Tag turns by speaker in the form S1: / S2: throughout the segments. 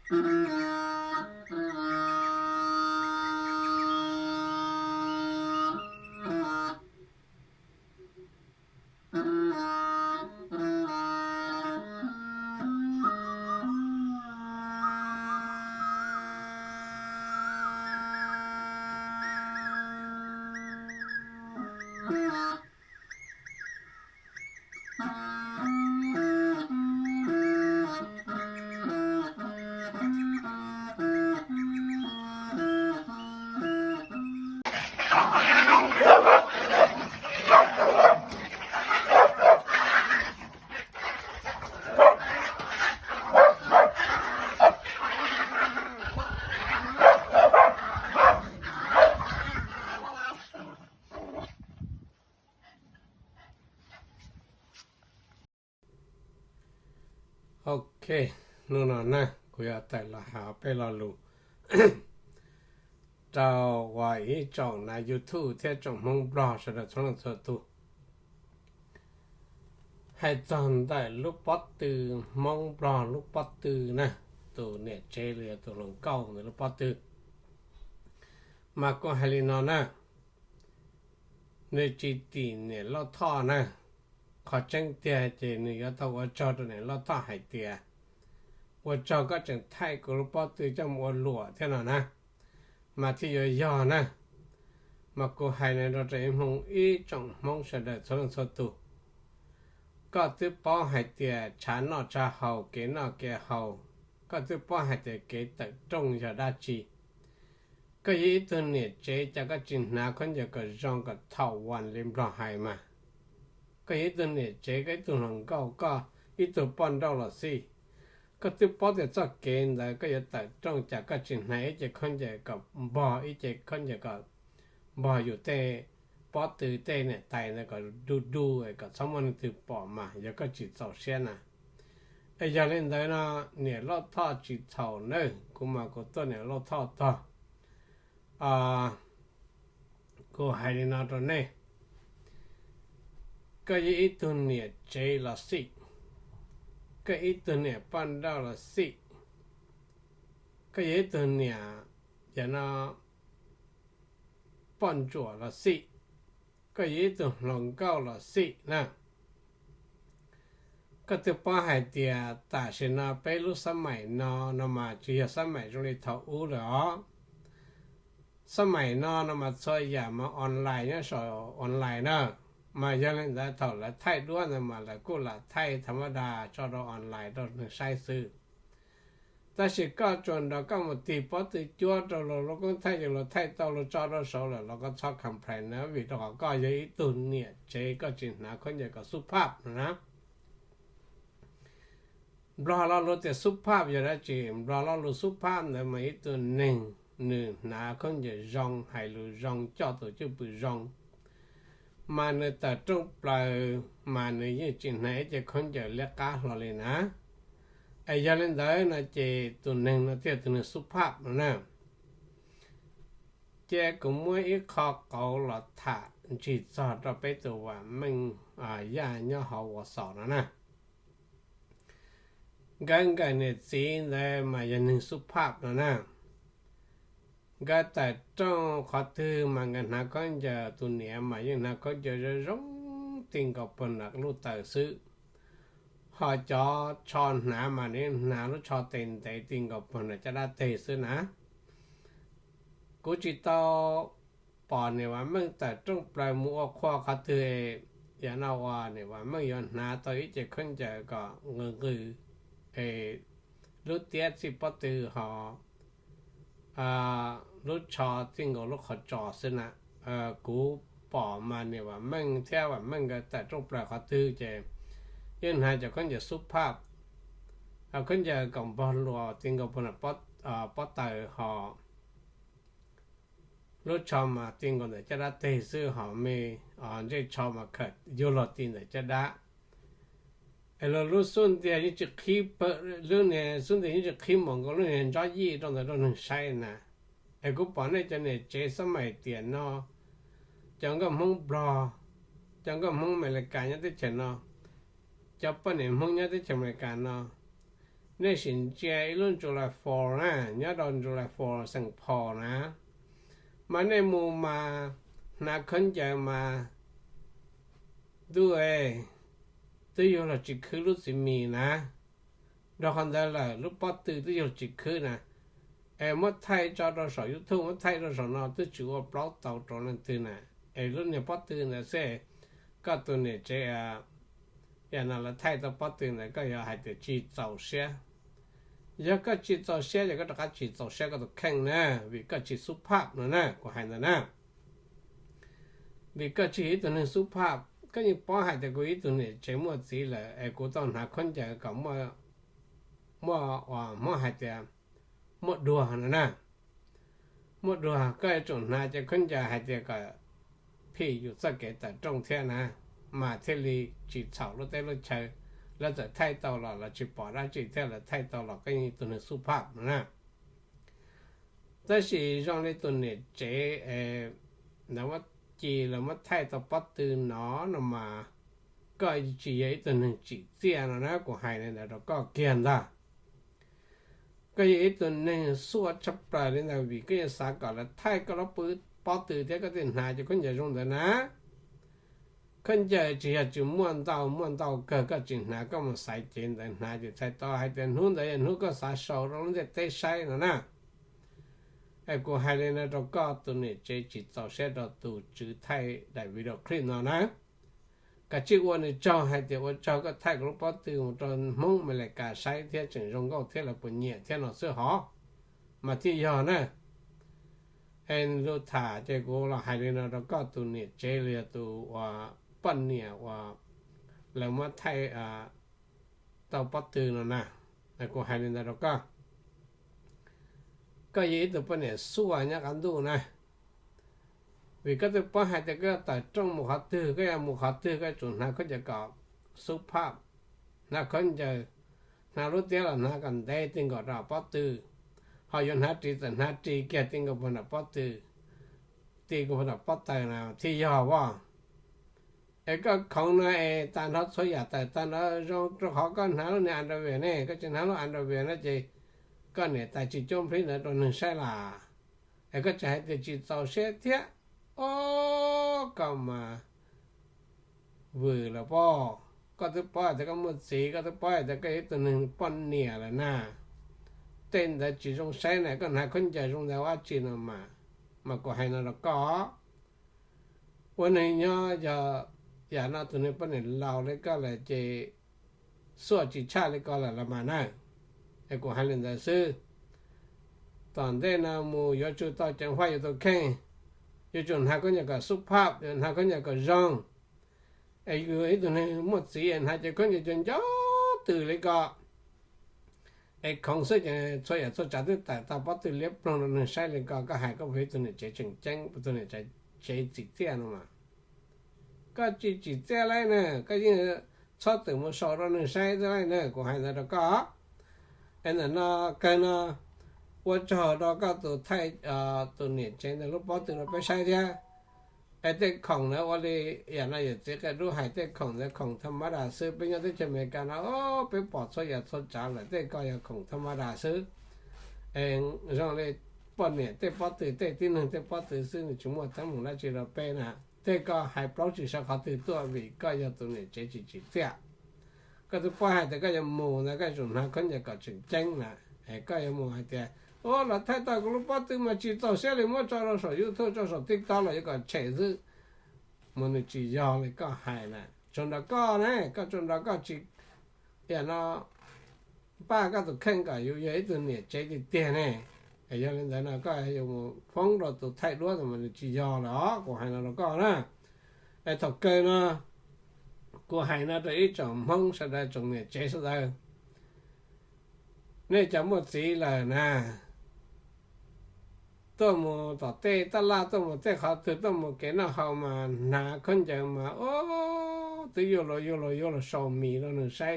S1: โอเคนู่นนะกูอยากแต่ละหาไปละลูเจ้าว่าอีจ่องใน YouTube เที่จ่องมองบล็อกสุดท้ายสุดตัวให้จำได้ลูกปัดตือมองบล็อกลูกปัดตือนะตัวเนี่ยเจเลียตัวหลงเก้าเนี่ยลูกปัดตือมาก็ให้ลีนอนนะในจีตีเนี่ยเราท่อนะขอจังเตียเจนี่ก็ต้องว่าจอตัวเนี่ยเราท่อหายเตียว่าจอก็จังไทยก็ลูกปัดตือจะมัวหลัวเท่านั้นนะมาที่ย่อๆนะมาก็ให้ในเราจะมองอีจ่องมองเสด็จสุดตัวก็ตื้อป้อให้เตียฉันนอจะเฮาเกนอเกเฮาก็ตื้อป้อให้เตียเกตตรงจะได้จีก็ยี่ตัวเนี่ยเจจะก็จินนาคนจะก็ร้องก็เท่าวันเล่มร้องไห้มาก็ยี่ตัวเนี่ยเจก็ตัวหลังก็อีตัวป้อนเราละสิก็ตื้อป้อจะจะเกณฑ์แต่ก็จะแต่ตรงจะก็จินนาจะคนจะก็บ่อีจะคนจะก็บ่อยู่แต่ป้อตื่นเต้นเนี่ยไตเนี่ยก็ดูก็สมมติตื่นปอมาแล้วก็จิตเศร้าเสียนะไอ้ยาเล่นได้นะเนี่ยเราท่อจิตเศร้าเนอะกูมาก็ตัวเนี่ยเราท่อต่อกูให้ในนาตัวเนี่ยก็ยี่ตัวเนี่ยเจละสิก็ยี่ตัวเนี่ยปั้นดาวละสิก็ยี่ตัวเนี่ยจะน่าปั้นจั่วละสิก็ยี่ตัวหลงเก้าละสินะก็ตัวป้าหายเตียตาชนะไปรู้สมัยนอนมาจีสมัยตรงนี้ท้าอู้เหรอสมัยนอนมาช่วยอย่ามาออนไลน์เนี่ยสอนออนไลน์นะมายังเล่นได้เท่าละไทยด้วนมาละกูละไทยธรรมดาจอดออนไลน์ต้องใช้ซื้อแต่สิก็จนเราก็มาตีพอตีจั่วเราก็ไทยอย่างเราไทยต่อเราจอดเราโซแล้วเราก็ชอบคำแพร่นะวิธีเราก็ยังตุนเนี่ยเจก็จินนะคนอย่างก็สุภาพนะเราแต่สุภาพอย่างไรจีมเราสุภาพเนี่ยมาอีตัวหนึ่งนาคนจะร้องให้รู้ร้องเจ้าตัวจะไปร้องมาในแต่ตรงปลายมาในยี่จินไหนจะคนจะเลี้ยกาเราเลยนะไอ้ยาเล่นได้นะเจตัวหนึ่งนะเที่ยวตัวหนึ่งสุภาพนะเจ้ก็มวยอีกข้อเก่าหลอดถาจีสอดเราไปตัวว่ามึงย่าเนาะเขาว่าสอนนะกันเนี่ยสีได้มาอย่างหนึ่งสุภาพนะก็แต่จ้องขอถือมันกันนะก็จะตัวเนี้ยมาอย่างนั้นก็จะร้องติงกับปนักลูกตาซื้อหอจอชอนหนามาเนี่ยหนาลูกชอเต็นแต่ติงกับปนักจะได้เตะซื้อนะกูจิตต่อปอนเนี่ยว่ามึงแต่จ้องปลายมัวข้อขอถืออย่างนั้นว่าเนี่ยว่ามึงย้อนหนาตัวอีจะขึ้นจะก็เงือลูกเตี้ยสิปตือหอรถชอทิ้งกับรถขจอสินะกูป่อมาเนี่ยว่ามึงเท่าว่ามึงก็แต่ตรงปลายเขาตื้อเจยันหายจะคนจะสุภาพคนจะกำบอลรัวทิ้งกับคนป๊อตเตอร์หอรถชอมาทิ้งกับเนี่ยจะได้เตะซื้อหอมีจะชอมาเกิดยูโรตีเนี่ยจะได้เรารู้ส่วนเดียวนี่จะคีบเรื่องเนี่ยส่วนเดียวนี่จะคีบมองก็เรื่องเนี่ยจะยี่ตรงแต่ตรงนั้นใช่นะกูปอนเนี่ยจะเนี่ยเจสมัยเตียนเนาะจังก็มึงบลอจังก็มึงเมริกาเนี่ยที่เฉยเนาะจะปนเนี่ยมึงเนี่ยที่เฉยเมริกาเนาะ nên xin chơi luôn cho là phò nè nhớ đòn cho là phò sang phò nè mà nên mù mà na khấn chờ mà đuôi tôi yêu là chỉ khứ lúc gì mì nè đó còn đây là lúc bắt từ tôi yêu chỉ khứ nè em mất thay cho đó sở YouTube mất thay đó sở nào tôi chịu blog tàu trộn lên từ nè em lúc này bắt từ nè sẽ có tôi này chơi giờ nào là thay tao bắt từ này có giờ hay để chỉ tàu xe giờ có chỉ tàu xe giờ có đặc chỉ tàu xe có được khen nè vì có chỉ số pháp nữa nè của hai nữa nè vì có chỉ tụi này số pháp cái như bỏ hai tụi cái tụi này chỉ mua gì là em cũng tao hạ con giờ có mua hai tụi một đùa nữa nè một đùa cái chỗ nào cho con giờ hai tụi cái phiอยู่สักแก่แต่ตรงเท่านะมาเทลีจีเฉาแล้วแต่เราใช้แล้วจะไทยตลอดเราจีปอได้จีเท่าเราไทยตลอดก็ยังตัวนี้สุภาพนะแต่สิ让你ตัวนี้เจนะว่าจีเรามาไทยตัวปัดตื่นหนอมาก็จีไอ้ตัวนึงจีเสียนะกูให้เนี่ยเราก็เกียนละก็ไอ้ตัวนึงสวดชับปลาเนี่ยนะวิก็ยังสาก่อนแล้วไทยก็เราปืน包từ thế cái tiền này cho con giờ dùng được nè con giờ chỉ là chỉ muốn đào cờ cái chuyện này có một sai tiền tiền này thì sai to hay tiền hôn đấy hôn có sai sầu rồi nó tê sai nữa nè ai cô hay lên nó có tụi này chỉ tàu xe đó tụi chữ thay đại video clip nào nè cái chiếc quần này cho hay tiền quần cho cái thay của bao từ một tròn mông mà lại cả sai thế chừng dùng gạo thế là bẩn nhẹ thế nó sẽ khó mà thì giờ nè em lúc thả cho cô là hai đứa nó có tụi này chơi liền tụi bận nhẹ là mất thay tàu bắt từ nó nè là cô hai đứa nó có cái gì tụi bận nhẹ xua nhá cái đồ này vì cái tụi bận hai đứa cái tại trong một hạt từ cái chỗ nào cóจะcó số pháp nó không giờ nào lúc đó là nó cần đây tiếng gọi là bắt từ họ dùng hát trị kia tiếng của bọn nó bắt từ tiếng của bọn nó bắt tay nào thì giờ quá cái không nói tan hết số giờ tại tan nó trong họ có nào nó ăn được về này cái chuyện nó ăn được về nó chỉ có này tại chỉ trong phía nữa rồi nó sai là cái chạy thì chỉ tàu xe thế ô cầm mà vừa là po có thứ po thì có một gì có thứ po thì cái tụi mình bận nhẹ là na tên là chỉ trong sai này còn hai con trai trong đó chỉ là mà có hai nó cóวันนี้อย่าน่าตัวนี้เป็นเราเลยก็เลยจะสวดจิตชาเลยก็เลยละมานะไอ้กูให้เล่นแต่ซื้อตอนเด็กนะมูยอจูต่อจังหวะอยู่ตัวแข่งอยู่จนหาคนอยากก็สุภาพจนหาคนอยากก็ร้องไอ้กูไอ้ตัวนี้หมดสีหาจะคนจะจนจ้าตื่นเลยก็ไอ้ของเสียช่วยช่วยจัดแต่ตาปัดตื่นเล็บลงนั่นใช่เลยก็หายก็ไปตัวนี้ใจจริงจังตัวนี้ใจจิตเตี้ยนะมาก็จิตเตี้ยอะไรเนี่ยก็ยิ่งชอบตื่นมาสอนเราใช้อะไรเนี่ยกูให้เราก็ไอ้นั่นนะกันนะว่าจะเราก็ตัวไทยตัวนี้เจนแต่ลูกบอลตื่นเราไปใช้เดียไอ้เด็กของนะวันนี้อย่างนั้นอย่างเจ๊ก็รู้หายเด็กของแต่ของธรรมดาซื้อเป็นอย่างที่จะมีการนะโอ้ไปปอดช่วยอย่าทดจานเลยเด็กก็อย่างของธรรมดาซื้อเองเราเลยปอดเนี่ยเด็กปอดตื่นเด็กที่หนึ่งเด็กปอดตื่นซึ่งชั่วโมงทั้งหมดแล้วจีเราเป็นนะแต่ก็หายเปล่าจีสักเขาตื่นตัววิก็ยังตัวนี้เจ๊จิตเตี้ยก็ตัวป้าหายแต่ก็ยังมูนะก็จุดนั้นคนจะก็จริงจังนะไอ้ก็ยังมูหายแต่โอ้เราไทยตาก็รู้ป้าตื่นมาจีต่อเสียเลยมั่วจอเราสอยยูทูบจอสอติ๊กต็อกเลยก็เฉยซื่อมันจียาวเลยก็หายนะจนเราก็นะก็จนเราก็จีอย่างนั้นป้าก็ตัวแข่งกับอยู่ยัยตัวนี้เจ๊จิตเตี้ยเนี่ยไอ้ยังเล่นแต่น่ะก็ยังฟ้องเราตัวไทยด้วยแต่มันจียาวเหรอกูให้เราก็นะไอ้ถกเกยนะกูให้นะตัวอีจอมห้องแสดงตรงนี้เจ๊แสดงนี่จะหมดสีเลยนะตัวมูต่อเตะตลาดตัวมูเตะเขาตัวตัวมูเกน่าเขามาหนาคนจะมาโอ้ตัวโยโลสอมีแล้วหนึ่งใช้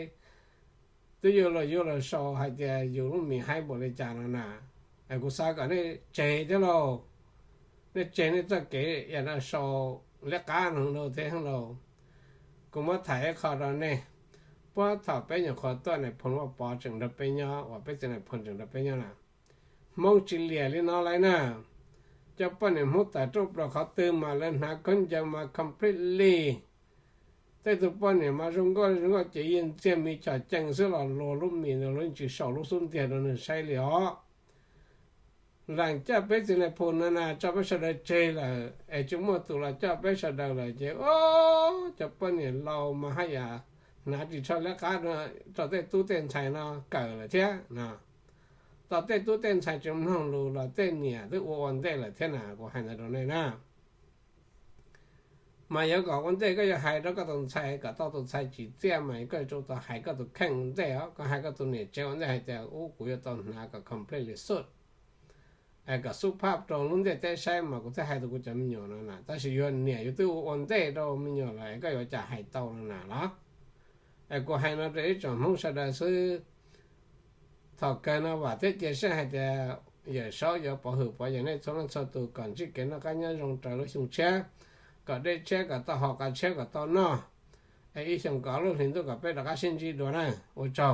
S1: ตัวโยโลสอให้เดียอยู่รุ่นมีให้บริจาคนะไอ้กูสากันนี่เจ๊เจ้าเรานี่เจ๊นี่จะเก๋อย่างนั้นสอเล็กการของเราเท่ของเรากูมาถ่ายเขาเราเนี่ย เพราะถ้าไปอย่างขอตัวในผลว่าปอจึงได้ไปย่อว่าไปจะในผลจึงได้ไปย่อน่ะมองจิเลียหรือน้ออะไรน่ะจะป้อนในมุตแต่รูปเราเขาตื่นมาแล้วหาคนจะมา completely แต่ตัวป้อนเนี่ยมารงก็จะยินเสียมีจ่าจังซึ่งเราโลลุ่มมีเราจะสอบลูกสุ่มเตียนเราใช้เหลียวหลังจากไปจะในผลนั้นจะไปแสดงเจเลยไอ้จุดมั่วตัวเราจะไปแสดงเลยเจโอ้จะป้อนเนี่ยเรามาให้ยานาจิตชอบแล้วกันนะตอนเต้ตู้เต้นใส่เนาะเกิดเลยเท่านะตอนเต้ตู้เต้นใส่จมห้องรูเราเต้นเนี่ยที่วันเต้เลยเท่าน่ะก็ให้ในตรงนี้นะมา有個วันเต้ก็จะให้แล้วก็ต้องใช้ก็ต้องใช้จีเจ้ามาก็จะต้องให้ก็ต้องแข่งเต้ก็ให้ก็ต้องเนี่ยเจ้าวันเต้ให้เจ้าโอ้กูจะต้องหาก็ completely สุดไอ้ก็สุภาพตรงนู้นเต้ใช้มาก็จะให้ตัวกูจะไม่ยอมนะแต่是有เนี่ยอยู่ที่วันเต้都ไม่ยอมเลยก็有จะให้到นะ啦ไอ้ก็ให้เราได้จอมห้องแสดงซื้อถอดกันนะว่าที่จะใช้ให้แต่อย่าซ้ออย่าปะหือปะอย่างนี้ส่วนนั้นตัวก่อนที่เกิดนักการเงินลงจากรถสุ่มเช้ก็ได้เช้ก็ต่อหอกกันเช้ก็ต่อนอไอ้อีส่งก่อนรถถึงตัวก็ไปดักสิ้นจีด้วยนะโอ้เจ้า